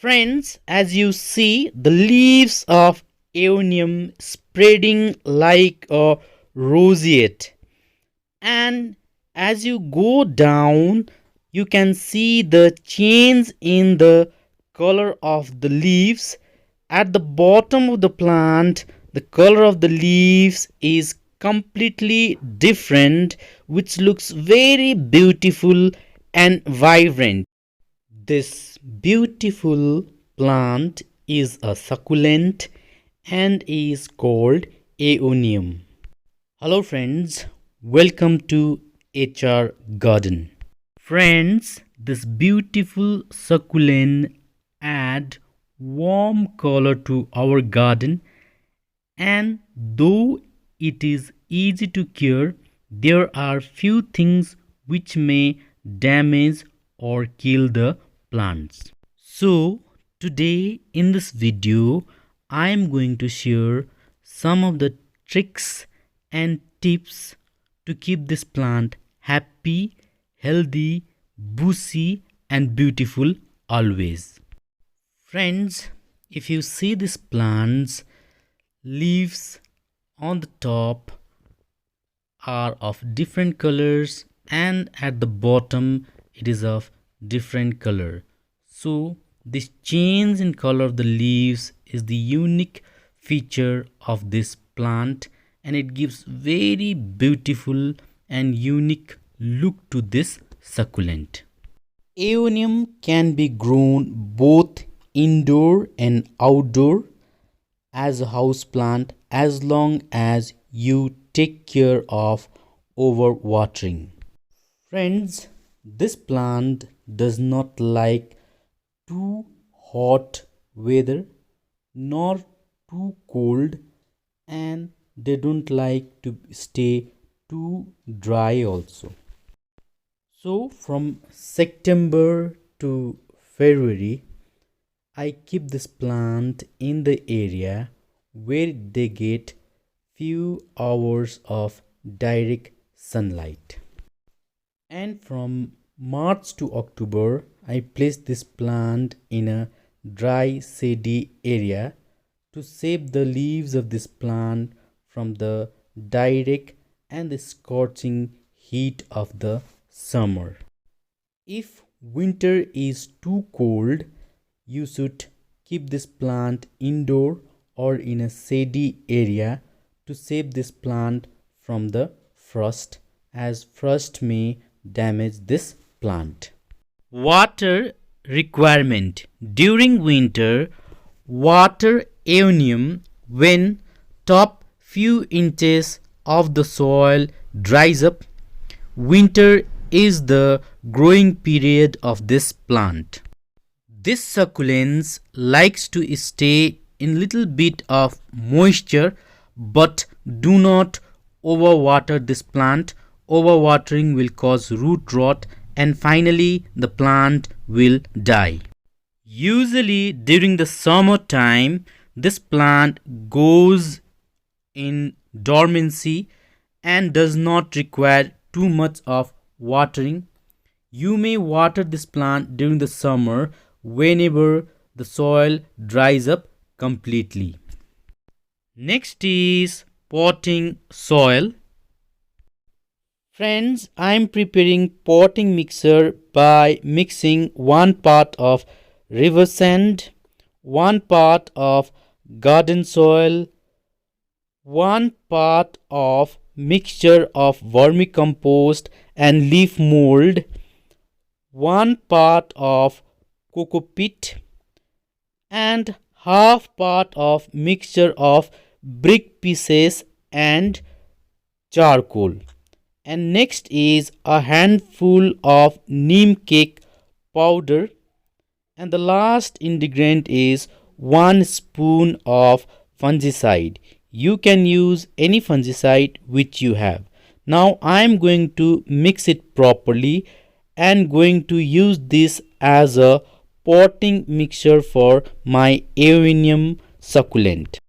Friends, as you see, the leaves of Aeonium spreading like a roseate. And as you go down, you can see the change in the color of the leaves. At the bottom of the plant, the color of the leaves is completely different, which looks very beautiful and vibrant. This beautiful plant is a succulent and is called Aeonium. Hello friends, welcome to HR Garden. Friends, this beautiful succulent add warm color to our garden, and though it is easy to care, there are few things which may damage or kill the plants. So today in this video I am going to share some of the tricks and tips to keep this plant happy, healthy, bushy and beautiful always. Friends, if you see this plant's leaves on the top are of different colors and at the bottom it is of different color. So this change in color of the leaves is the unique feature of this plant, and it gives very beautiful and unique look to this succulent. Aeonium can be grown both indoor and outdoor as a house plant as long as you take care of overwatering. Friends, this plant does not like too hot weather nor too cold, and they don't like to stay too dry also. So from September to February I keep this plant in the area where they get few hours of direct sunlight. And from March to October I place this plant in a dry shady area to save the leaves of this plant from the direct and the scorching heat of the summer. If winter is too cold, you should keep this plant indoor or in a shady area to save this plant from the frost, as frost may damage this plant. Water requirement. During winter, water Aeonium when top few inches of the soil dries up. Winter is the growing period of this plant. This succulent likes to stay in little bit of moisture, but do not overwater this plant. Overwatering will cause root rot and finally the plant will die. Usually during the summer time this plant goes in dormancy and does not require too much of watering. You may water this plant during the summer whenever the soil dries up completely. Next is potting soil. Friends, I am preparing potting mixer by mixing 1 part of river sand, 1 part of garden soil, 1 part of mixture of vermicompost and leaf mold, 1 part of coco peat, and half part of mixture of brick pieces and charcoal. And next is a handful of neem cake powder, and the last ingredient is 1 spoon of fungicide. You can use any fungicide which you have. Now I am going to mix it properly and going to use this as a potting mixture for my Aeonium succulent.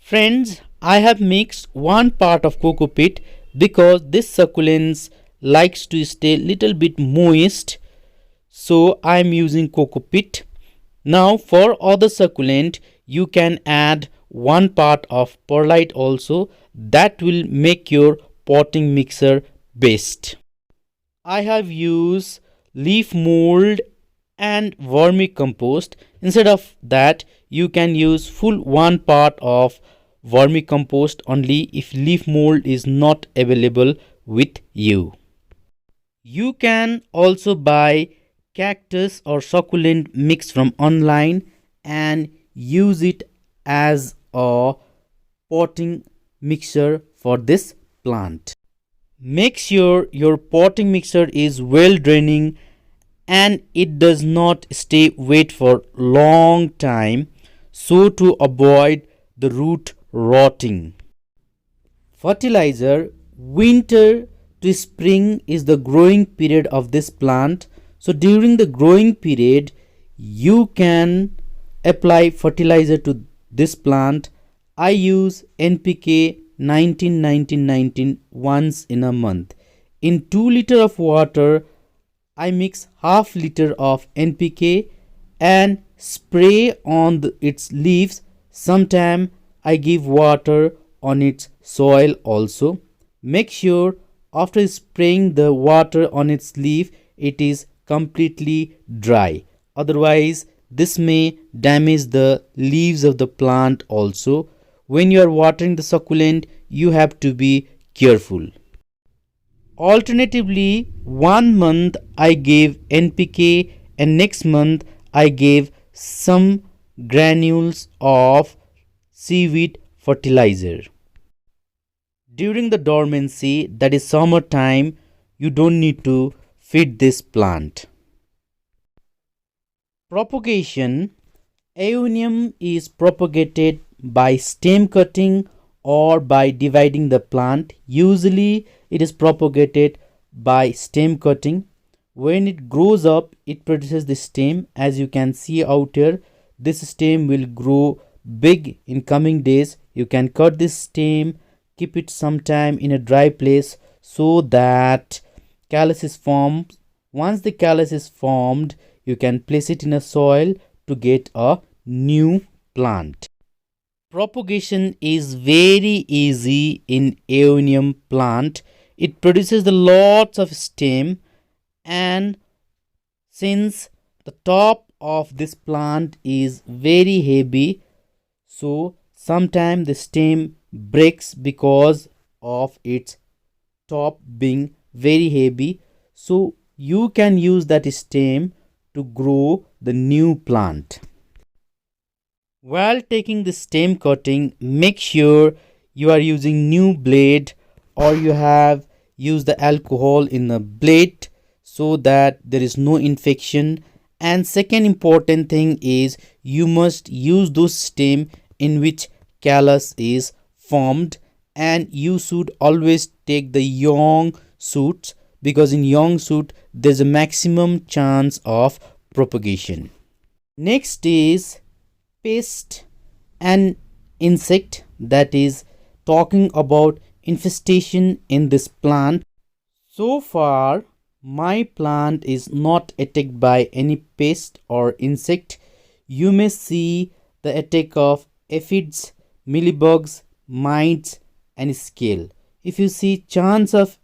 Friends, I have mixed 1 part of coco peat because this succulent likes to stay little bit moist, so I am using coco peat. Now for other succulent, you can add one part of perlite also. That will make your potting mixer best. I have used leaf mold and vermicompost. Instead of that, you can use full one part of vermicompost only if leaf mold is not available with you. You can also buy cactus or succulent mix from online and use it as a potting mixture for this plant. Make sure your potting mixture is well draining and it does not stay wet for long time so to avoid the root rotting. Fertilizer. Winter to spring is the growing period of this plant. So during the growing period, you can apply fertilizer to this plant. I use NPK 19 once in a month. In 2 liter of water, I mix half liter of NPK and spray on its leaves. Sometime I give water on its soil also. Make sure after spraying the water on its leaf, it is completely dry. Otherwise, this may damage the leaves of the plant also. When you are watering the succulent, you have to be careful. Alternatively, 1 month I gave NPK and next month I gave some granules of seaweed fertilizer. During the dormancy, that is summertime, you don't need to feed this plant. Propagation. Aeonium is propagated by stem cutting or by dividing the plant. Usually it is propagated by stem cutting. When it grows up, it produces the stem. As you can see out here, this stem will grow big in coming days. You can cut this stem, keep it sometime in a dry place so that callus is formed. Once the callus is formed, you can place it in a soil to get a new plant. Propagation is very easy in Aeonium plant. It produces the lots of stem, and since the top of this plant is very heavy, so sometimes the stem breaks because of its top being very heavy. So you can use that stem to grow the new plant. While taking the stem cutting, make sure you are using new blade or you have used the alcohol in the blade so that there is no infection. And second important thing is you must use those stem in which callus is formed, and you should always take the young shoots because in young shoot there's a maximum chance of propagation. Next is pest and insect, that is talking about infestation in this plant. So far my plant is not attacked by any pest or insect. You may see the attack of aphids, mealybugs, mites and scale. If you see chance of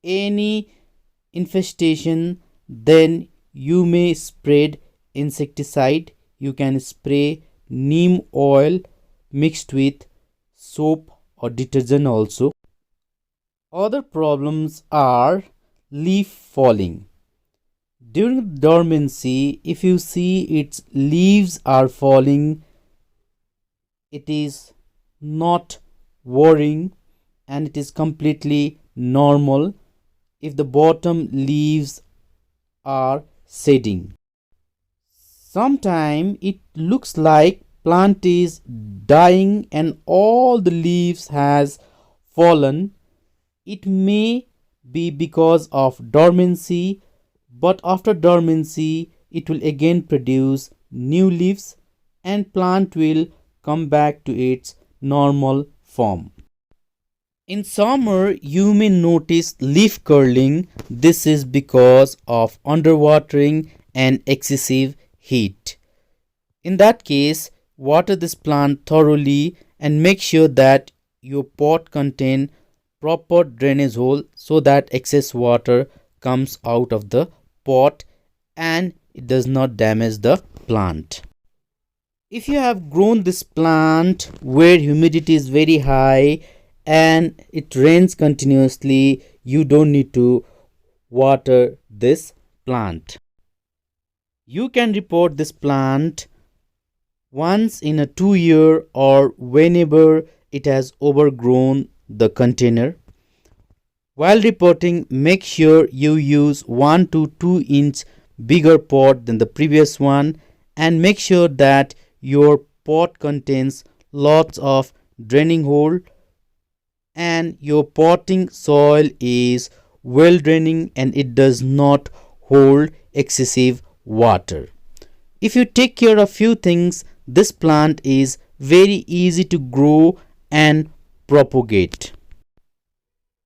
any infestation, then you may spread insecticide. You can spray neem oil mixed with soap or detergent also. Other problems are leaf falling. During dormancy, if you see its leaves are falling, it is not worrying and it is completely normal if the bottom leaves are shedding. Sometimes it looks like plant is dying and all the leaves has fallen. It may be because of dormancy, but after dormancy it will again produce new leaves and plant will come back to its normal form. In summer, you may notice leaf curling. This is because of underwatering and excessive heat. In that case, water this plant thoroughly and make sure that your pot contain proper drainage hole so that excess water comes out of the pot and it does not damage the plant. If you have grown this plant where humidity is very high and it rains continuously, you don't need to water this plant. You can repot this plant once in a 2 year or whenever it has overgrown the container. While repotting, make sure you use 1 to 2 inch bigger pot than the previous one and make sure that your pot contains lots of draining hole and your potting soil is well draining and it does not hold excessive water. If you take care of few things, this plant is very easy to grow and propagate.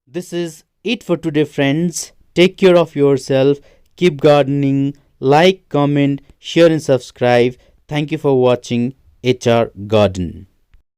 This is it for today, friends. Take care of yourself, keep gardening, like, comment, share and subscribe. Thank you for watching HR Garden.